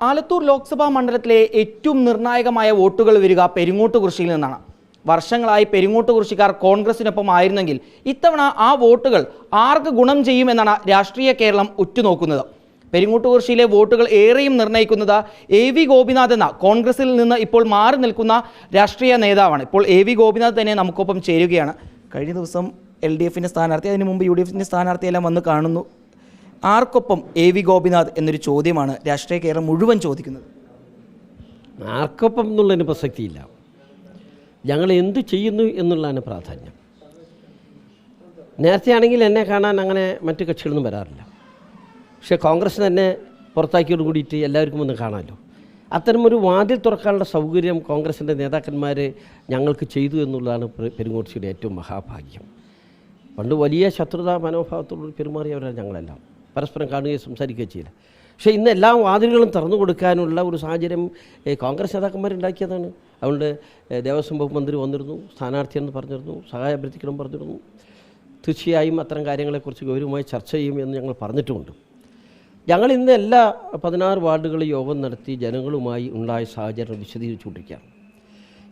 ആലത്തൂർ ലോക്സഭാ മണ്ഡലത്തിലെ ഏറ്റവും നിർണായകമായ വോട്ടുകൾ വരിക പെരിങ്ങോട്ടുകുറിശ്ശിയിൽ നിന്നാണ്. വർഷങ്ങളായി പെരിങ്ങോട്ടുകുറിശ്ശിക്കാർ കോൺഗ്രസിനൊപ്പം ആയിരുന്നെങ്കിൽ ഇത്തവണ ആ വോട്ടുകൾ ആർക്ക് ഗുണം ചെയ്യുമെന്നാണ് രാഷ്ട്രീയ കേരളം ഉറ്റുനോക്കുന്നത്. പെരിങ്ങോട്ടുകുറിശ്ശിയിലെ വോട്ടുകൾ ഏറെയും നിർണ്ണയിക്കുന്നത് AV ഗോപിനാഥ് എന്ന കോൺഗ്രസിൽ നിന്ന് ഇപ്പോൾ മാറി നിൽക്കുന്ന രാഷ്ട്രീയ നേതാവാണ്. ഇപ്പോൾ AV ഗോപിനാഥ് തന്നെ നമുക്കൊപ്പം ചേരുകയാണ്. കഴിഞ്ഞ ദിവസം LDFിൻ്റെ സ്ഥാനാർത്ഥി, അതിന് മുമ്പ് UDFിൻ്റെ സ്ഥാനാർത്ഥിയെല്ലാം വന്ന് കാണുന്നു. ആർക്കൊപ്പം AV ഗോപിനാഥ് എന്നൊരു ചോദ്യമാണ് രാഷ്ട്രീയ കേരളം മുഴുവൻ ചോദിക്കുന്നത്. ആർക്കൊപ്പം എന്നുള്ളതിന് പ്രസക്തിയില്ല. ഞങ്ങൾ എന്തു ചെയ്യുന്നു എന്നുള്ളതാണ് പ്രാധാന്യം. നേരത്തെ ആണെങ്കിൽ എന്നെ കാണാൻ അങ്ങനെ മറ്റു കക്ഷികളൊന്നും വരാറില്ല. പക്ഷേ കോൺഗ്രസ് തന്നെ പുറത്താക്കിയോട് കൂടിയിട്ട് എല്ലാവർക്കും ഒന്ന് കാണാമല്ലോ. അത്തരമൊരു വാതിൽ തുറക്കാനുള്ള സൗകര്യം കോൺഗ്രസിൻ്റെ നേതാക്കന്മാർ ഞങ്ങൾക്ക് ചെയ്തു എന്നുള്ളതാണ് പെരിങ്ങോട്ടുകുറിശ്ശിയുടെ ഏറ്റവും മഹാഭാഗ്യം. പണ്ട് വലിയ ശത്രുതാ മനോഭാവത്തോട് പെരുമാറിയവരാണ് ഞങ്ങളെല്ലാം. പരസ്പരം കാണുകയും സംസാരിക്കുകയും ചെയ്യില്ല. പക്ഷേ ഇന്ന് എല്ലാ വാതിലുകളും തുറന്നു കൊടുക്കാനുള്ള ഒരു സാഹചര്യം കോൺഗ്രസ് നേതാക്കന്മാരുണ്ടാക്കിയതാണ്. അതുകൊണ്ട് ദേവസ്വം വകുപ്പ് മന്ത്രി വന്നിരുന്നു, സ്ഥാനാർത്ഥിയെന്ന് പറഞ്ഞിരുന്നു, സഹായം അഭ്യർത്ഥിക്കണം പറഞ്ഞിരുന്നു. തീർച്ചയായും അത്തരം കാര്യങ്ങളെക്കുറിച്ച് ഗൗരവമായി ചർച്ച ചെയ്യും എന്ന് ഞങ്ങൾ പറഞ്ഞിട്ടുമുണ്ട്. ഞങ്ങൾ ഇന്ന് എല്ലാ 16 വാർഡുകളിൽ യോഗം നടത്തി ജനങ്ങളുമായി ഉണ്ടായ സാഹചര്യം വിശദീകരിച്ചുകൊണ്ടിരിക്കുകയാണ്.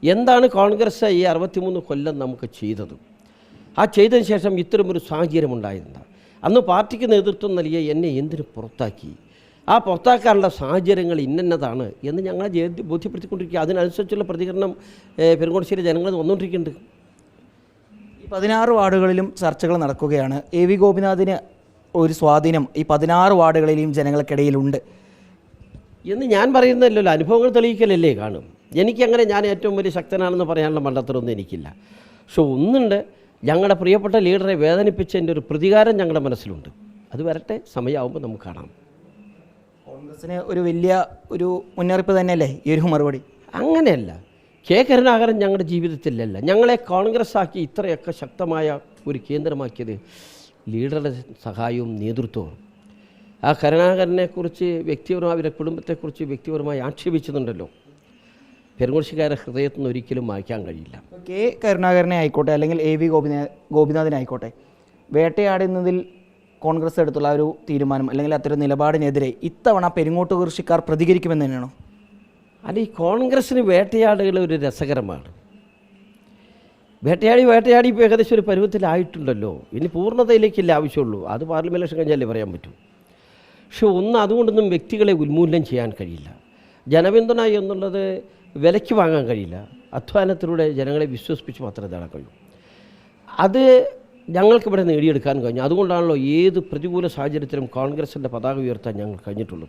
എന്താണ് കോൺഗ്രസ് ഈ 63 കൊല്ലം നമുക്ക് ചെയ്തത്? ആ ചെയ്തതിന് ശേഷം ഇത്തരമൊരു സാഹചര്യം ഉണ്ടായിരുന്ന അന്ന് പാർട്ടിക്ക് നേതൃത്വം നൽകിയ എന്നെ എന്തിനു പുറത്താക്കി, ആ പുറത്താക്കാനുള്ള സാഹചര്യങ്ങൾ ഇന്നതാണ് എന്ന് ഞങ്ങളെ ബോധ്യപ്പെടുത്തിക്കൊണ്ടിരിക്കുക. അതിനനുസരിച്ചുള്ള പ്രതികരണം പെരിങ്ങോട്ടുകുറിശ്ശിയിലെ ജനങ്ങൾ വന്നുകൊണ്ടിരിക്കുന്നുണ്ട്. ഈ 16 വാർഡുകളിലും ചർച്ചകൾ നടക്കുകയാണ്. AV ഗോപിനാഥിന് ഒരു സ്വാധീനം ഈ 16 വാർഡുകളിലെയും ജനങ്ങൾക്കിടയിലുണ്ട് എന്ന് ഞാൻ പറയുന്നതല്ലോ, അനുഭവങ്ങൾ തെളിയിക്കലല്ലേ കാണും. എനിക്കങ്ങനെ ഞാൻ ഏറ്റവും വലിയ ശക്തനാണെന്ന് പറയാനുള്ള മണ്ടത്തരമൊന്നും എനിക്കില്ല. പക്ഷെ ഒന്നുണ്ട്, ഞങ്ങളുടെ പ്രിയപ്പെട്ട ലീഡറെ വേദനിപ്പിച്ചതിൻ്റെ ഒരു പ്രതികാരം ഞങ്ങളുടെ മനസ്സിലുണ്ട്. അത് വരട്ടെ, സമയമാകുമ്പോൾ നമുക്ക് കാണാം. കോൺഗ്രസിന് ഒരു വലിയ ഒരു മുന്നറിയിപ്പ് തന്നെയല്ലേ ഈ ഒരു മറുപടി? അങ്ങനെയല്ല. കരുണാകരൻ ഞങ്ങളുടെ ജീവിതത്തിലല്ല, ഞങ്ങളെ കോൺഗ്രസ് ആക്കി ഇത്രയൊക്കെ ശക്തമായ ഒരു കേന്ദ്രമാക്കിയത് ലീഡറുടെ സഹായവും നേതൃത്വവും. ആ കരുണാകരനെക്കുറിച്ച് വ്യക്തിപരമായി, അവരുടെ കുടുംബത്തെക്കുറിച്ച് വ്യക്തിപരമായി ആക്ഷേപിച്ചിട്ടുണ്ടല്ലോ. പെരിങ്ങോട്ടുകുറിശ്ശിക്കാരുടെ ഹൃദയത്തിൽ നിന്ന് ഒരിക്കലും മായ്ക്കാൻ കഴിയില്ല. കരുണാകരനെ ആയിക്കോട്ടെ, അല്ലെങ്കിൽ AV ഗോപിനാഥിനായിക്കോട്ടെ, വേട്ടയാടുന്നതിൽ കോൺഗ്രസ് എടുത്തുള്ള ഒരു തീരുമാനം അല്ലെങ്കിൽ അത്തരം നിലപാടിനെതിരെ ഇത്തവണ പെരിങ്ങോട്ടുകുറിശ്ശിക്കാർ പ്രതികരിക്കുമെന്ന് തന്നെയാണോ? അല്ല, ഈ കോൺഗ്രസ്സിന് വേട്ടയാടുകൾ ഒരു രസകരമാണ്. വേട്ടയാടി ഇപ്പോൾ ഏകദേശം ഒരു പരുവത്തിലായിട്ടുണ്ടല്ലോ. ഇനി പൂർണ്ണതയിലേക്കല്ലേ ആവശ്യമുള്ളൂ. അത് പാർലമെൻറ്റ് ഇലക്ഷൻ കഴിഞ്ഞാലേ പറയാൻ പറ്റൂ. പക്ഷെ അതുകൊണ്ടൊന്നും വ്യക്തികളെ ഉന്മൂലനം ചെയ്യാൻ കഴിയില്ല. ജനപിന്തുണ എന്നുള്ളത് വിലയ്ക്ക് വാങ്ങാൻ കഴിയില്ല. അധ്വാനത്തിലൂടെ ജനങ്ങളെ വിശ്വസിപ്പിച്ച് മാത്രമേ നേടാൻ കഴിയൂ. അത് ഞങ്ങൾക്കിവിടെ നേടിയെടുക്കാൻ കഴിഞ്ഞു. അതുകൊണ്ടാണല്ലോ ഏത് പ്രതികൂല സാഹചര്യത്തിലും കോൺഗ്രസിൻ്റെ പതാക ഉയർത്താൻ ഞങ്ങൾ കഴിഞ്ഞിട്ടുള്ളൂ.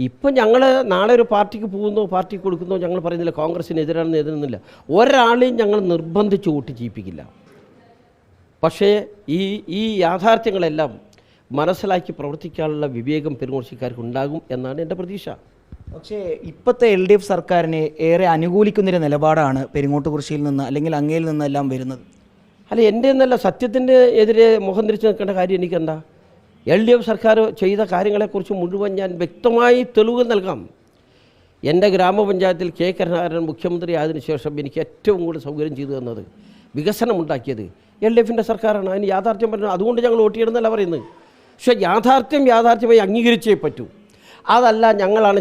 ഇപ്പം ഞങ്ങൾ നാളെ ഒരു പാർട്ടിക്ക് പോകുന്നോ പാർട്ടിക്ക് കൊടുക്കുന്നോ ഞങ്ങൾ പറയുന്നില്ല കോൺഗ്രസിനെതിരാണെന്ന് എതിരുന്നില്ല. ഒരാളെയും ഞങ്ങൾ നിർബന്ധിച്ച് വോട്ട് ചെയ്യിപ്പിക്കില്ല. പക്ഷേ ഈ യാഥാർത്ഥ്യങ്ങളെല്ലാം മനസ്സിലാക്കി പ്രവർത്തിക്കാനുള്ള വിവേകം പെരിങ്ങോട്ടുകുറിശ്ശിക്കാർക്ക് ഉണ്ടാകും എന്നാണ് എൻ്റെ പ്രതീക്ഷ. പക്ഷേ ഇപ്പോഴത്തെ LDF സർക്കാരിനെ ഏറെ അനുകൂലിക്കുന്നൊരു നിലപാടാണ് പെരിങ്ങോട്ടുകുറിശ്ശിയിൽ നിന്ന് അല്ലെങ്കിൽ അങ്ങയിൽ നിന്നെല്ലാം വരുന്നത്. അല്ല, എൻ്റെ എന്നല്ല, സത്യത്തിൻ്റെ എതിരെ മുഖം തിരിച്ച് നിൽക്കേണ്ട കാര്യം എനിക്കെന്താ? LDF സർക്കാർ ചെയ്ത കാര്യങ്ങളെക്കുറിച്ച് മുഴുവൻ ഞാൻ വ്യക്തമായി തെളിവുകൾ നൽകാം. എൻ്റെ ഗ്രാമപഞ്ചായത്തിൽ കരുണാകരൻ മുഖ്യമന്ത്രി ആയതിനു ശേഷം എനിക്ക് ഏറ്റവും കൂടുതൽ സൗകര്യം ചെയ്തു തന്നത്, വികസനമുണ്ടാക്കിയത് LDFിൻ്റെ സർക്കാരാണ്. അതിന് യാഥാർത്ഥ്യം പറഞ്ഞു. അതുകൊണ്ട് ഞങ്ങൾ വോട്ട് ചെയ്യണമെന്നല്ല പറയുന്നത്. പക്ഷേ യാഥാർത്ഥ്യമായി അംഗീകരിച്ചേ പറ്റൂ. അതല്ല ഞങ്ങളാണ്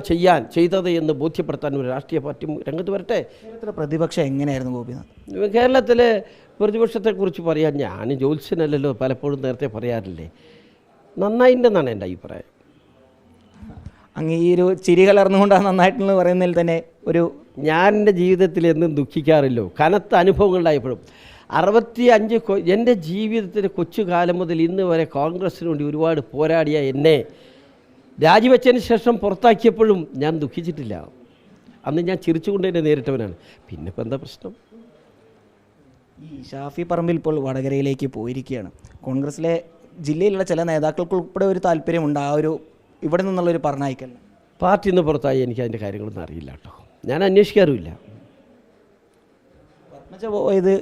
ചെയ്തത് എന്ന് ബോധ്യപ്പെടുത്താൻ ഒരു രാഷ്ട്രീയ പാർട്ടി രംഗത്ത് വരട്ടെ. കേരളത്തിലെ പ്രതിപക്ഷം എങ്ങനെയായിരുന്നു ഗോപിനാഥ്? കേരളത്തിലെ പ്രതിപക്ഷത്തെക്കുറിച്ച് പറയാൻ ഞാൻ ജ്യോത്സ്യനല്ലല്ലോ, പലപ്പോഴും നേരത്തെ പറയാറില്ലേ. നന്നായിട്ടുണ്ടെന്നാണ് എൻ്റെ അഭിപ്രായം. അങ്ങ് ഈ ഒരു ചിരി കലർന്നുകൊണ്ടാണ് നന്നായിട്ടെന്ന് പറയുന്നതിൽ തന്നെ ഞാൻ എൻ്റെ ജീവിതത്തിൽ എന്നും ദുഃഖിക്കാറില്ലോ. കനത്ത അനുഭവങ്ങളുണ്ടായപ്പോഴും 65 എൻ്റെ ജീവിതത്തിൻ്റെ കൊച്ചുകാലം മുതൽ ഇന്ന് വരെ കോൺഗ്രസ്സിന് വേണ്ടി ഒരുപാട് പോരാടിയ എന്നെ രാജിവെച്ചതിന് ശേഷം പുറത്താക്കിയപ്പോഴും ഞാൻ ദുഃഖിച്ചിട്ടില്ല. അന്ന് ഞാൻ ചിരിച്ചുകൊണ്ട് തന്നെ നേരിട്ടവനാണ്. പിന്നെ ഇപ്പം എന്താ പ്രശ്നം? ഈ ഷാഫി പറമ്പിൽ ഇപ്പോൾ വടകരയിലേക്ക് പോയിരിക്കുകയാണ്. കോൺഗ്രസിലെ ജില്ലയിലുള്ള ചില നേതാക്കൾക്ക് ഉൾപ്പെടെ ഒരു താല്പര്യമുണ്ട് ആ ഒരു ഇവിടെ നിന്നുള്ളൊരു പറഞ്ഞയക്കല്ല. പാർട്ടിയിൽ നിന്ന് പുറത്തായി എനിക്ക് അതിൻ്റെ കാര്യങ്ങളൊന്നും അറിയില്ല കേട്ടോ. ഞാൻ അന്വേഷിക്കാറുമില്ല. പത്മജ പോയത്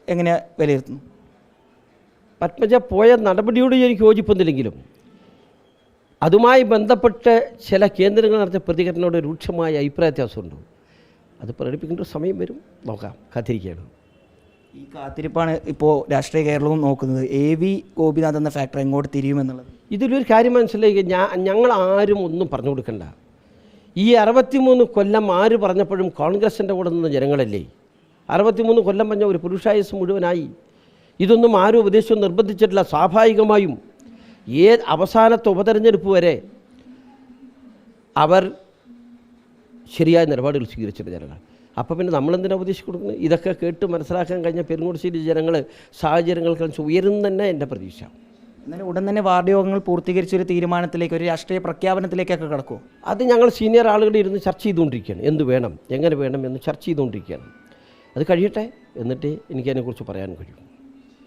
എങ്ങനെ വിലയിരുത്തുന്നു? പത്മജ പോയ നടപടിയോട് എനിക്ക് യോജിപ്പൊന്നുമില്ലെങ്കിലും അതുമായി ബന്ധപ്പെട്ട് ചില കേന്ദ്രങ്ങൾ നടത്തിയ പ്രതികരണത്തോട് രൂക്ഷമായ അഭിപ്രായ വ്യത്യാസമുണ്ട്. അത് പ്രകടിപ്പിക്കേണ്ട സമയം വരും, നോക്കാം, കാത്തിരിക്കുകയാണ്. ഈ കാത്തിരിപ്പാണ് ഇപ്പോൾ രാഷ്ട്രീയ കേരളവും നോക്കുന്നത്. AV ഗോപിനാഥ് എന്ന ഫാക്ടർ എങ്ങോട്ട് തിരിയുമെന്നുള്ളത്. ഇതിലൊരു കാര്യം മനസ്സിലാക്കി, ഞങ്ങൾ ആരും ഒന്നും പറഞ്ഞു കൊടുക്കണ്ട. ഈ 63 കൊല്ലം ആര് പറഞ്ഞപ്പോഴും കോൺഗ്രസിൻ്റെ കൂടെ നിന്ന ജനങ്ങളല്ലേ? 63 കൊല്ലം പറഞ്ഞ ഒരു പുരുഷായുസ് മുഴുവനായി. ഇതൊന്നും ആരും ഉപദേശവും നിർബന്ധിച്ചിട്ടില്ല. സ്വാഭാവികമായും അവസാനത്തെ ഉപതെരഞ്ഞെടുപ്പ് വരെ അവർ ശരിയായ നിലപാടുകൾ സ്വീകരിച്ചിട്ട് ജനങ്ങൾ. അപ്പോൾ പിന്നെ നമ്മളെന്തിനാ ഉപദേശിച്ച് കൊടുക്കുന്നത്? ഇതൊക്കെ കേട്ട് മനസ്സിലാക്കാൻ കഴിഞ്ഞ പെരുങ്ങോട്ടുശ്ശേരി ജനങ്ങൾ സാഹചര്യങ്ങൾക്ക് ഉയരുന്ന തന്നെ എൻ്റെ പ്രതീക്ഷ. എന്നാലും ഉടൻ തന്നെ വാർഡ് യോഗങ്ങൾ പൂർത്തീകരിച്ചൊരു തീരുമാനത്തിലേക്ക്, ഒരു രാഷ്ട്രീയ പ്രഖ്യാപനത്തിലേക്കൊക്കെ കടക്കുമോ? അത് ഞങ്ങൾ സീനിയർ ആളുകൾ ഇരുന്ന് ചർച്ച ചെയ്തുകൊണ്ടിരിക്കുകയാണ്. എന്ത് വേണം, എങ്ങനെ വേണം എന്ന് ചർച്ച ചെയ്തുകൊണ്ടിരിക്കുകയാണ്. അത് കഴിയട്ടെ, എന്നിട്ട് എനിക്കതിനെക്കുറിച്ച് പറയാൻ കഴിയും.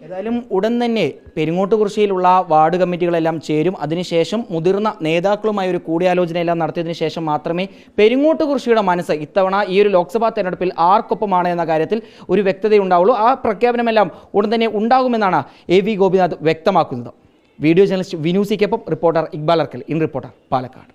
ഏതായാലും ഉടൻ തന്നെ പെരിങ്ങോട്ടുകുറിശ്ശിയിലുള്ള വാർഡ് കമ്മിറ്റികളെല്ലാം ചേരും. അതിനുശേഷം മുതിർന്ന നേതാക്കളുമായി ഒരു കൂടിയാലോചനയെല്ലാം നടത്തിയതിനു ശേഷം മാത്രമേ പെരിങ്ങോട്ടുകുറിശ്ശിയുടെ മനസ്സ് ഇത്തവണ ഈ ഒരു ലോക്സഭാ തെരഞ്ഞെടുപ്പിൽ ആർക്കൊപ്പമാണ് എന്ന കാര്യത്തിൽ ഒരു വ്യക്തതയുണ്ടാവുള്ളൂ. ആ പ്രഖ്യാപനമെല്ലാം ഉടൻ തന്നെ ഉണ്ടാകുമെന്നാണ് AV ഗോപിനാഥ് വ്യക്തമാക്കുന്നത്. വീഡിയോ ജേർണലിസ്റ്റ് വിനൂസിക്കൊപ്പം reporter Iqbal Arakkal, in reporter, Palakkad.